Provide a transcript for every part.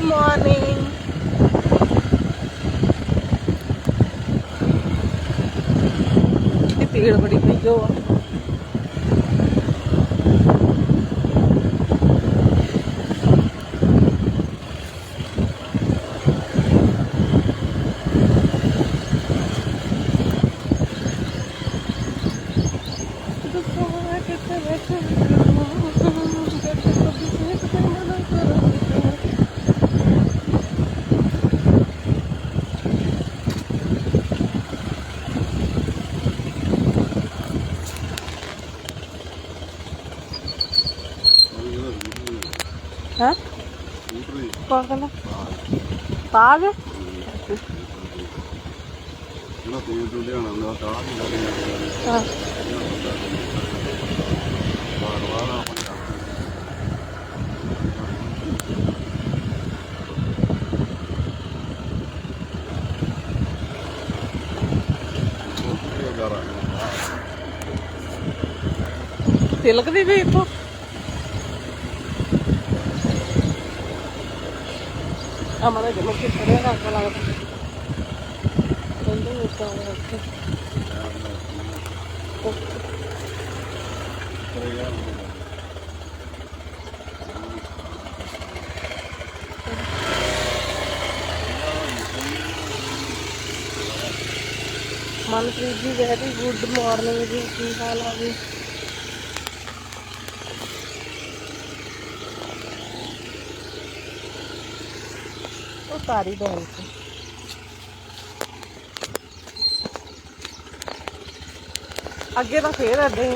Morning. भीड़ बड़ी हुई जो है कौन कहना ताज हाँ। तिलक दी भी इतो हमारे जब खड़े रखा लगता मनप्रीत जी वेरी गुड मॉर्निंग जी की हाल है जी वो सारी बहन से अगे तो फिर ऐसे ही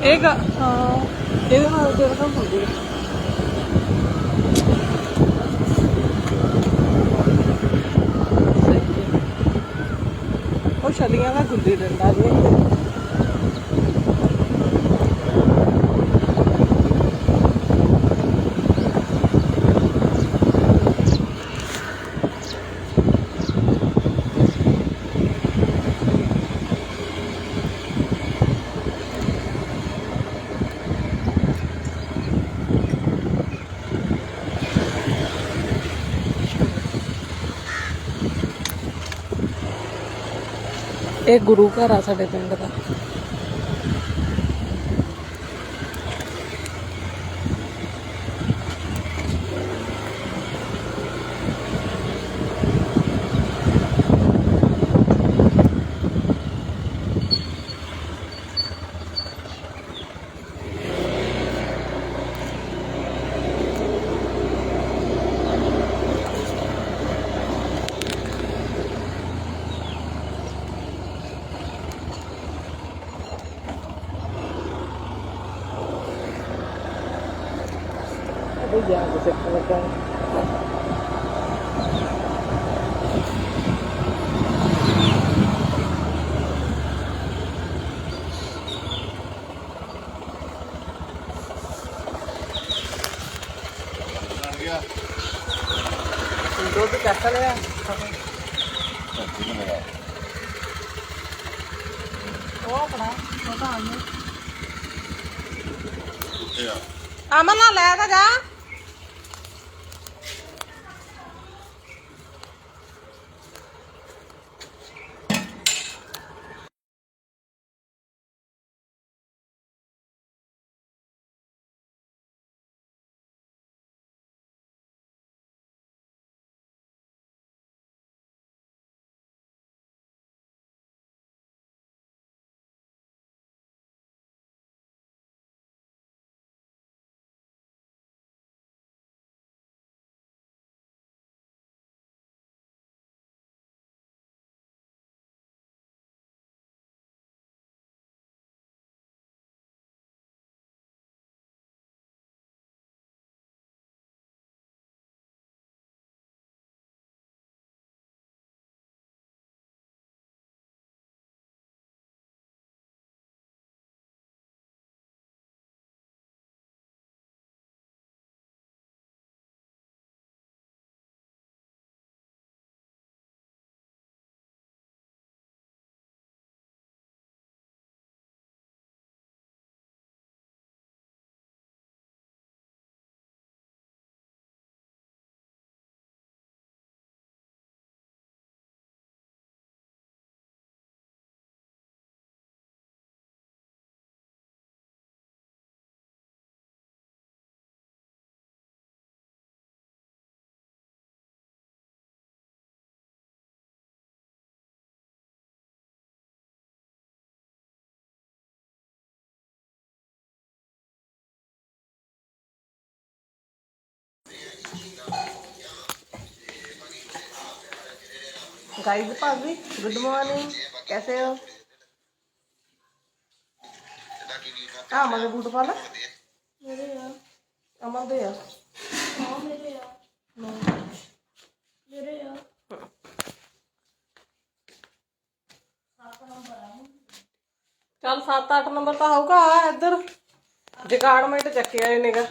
एक वो छलियां का गुल्ली डंडा जी ਇਹ ਗੁਰੂ ਘਰ ਆ ਸਾਡੇ ਪਿੰਡ ਦਾ अभी जा सकते लगा दूध कैसा लिया वो अपना अमन ना ले जा गाइस भाभी गुड मॉर्निंग, कैसे हो? हाँ मगर बूट पा ला मेरे यार, अमन दे यार, हाँ मेरे यार, मेरे यार चल 7-8 नंबर तो होगा इधर जगाड़मेंट चक्के आए नेगा।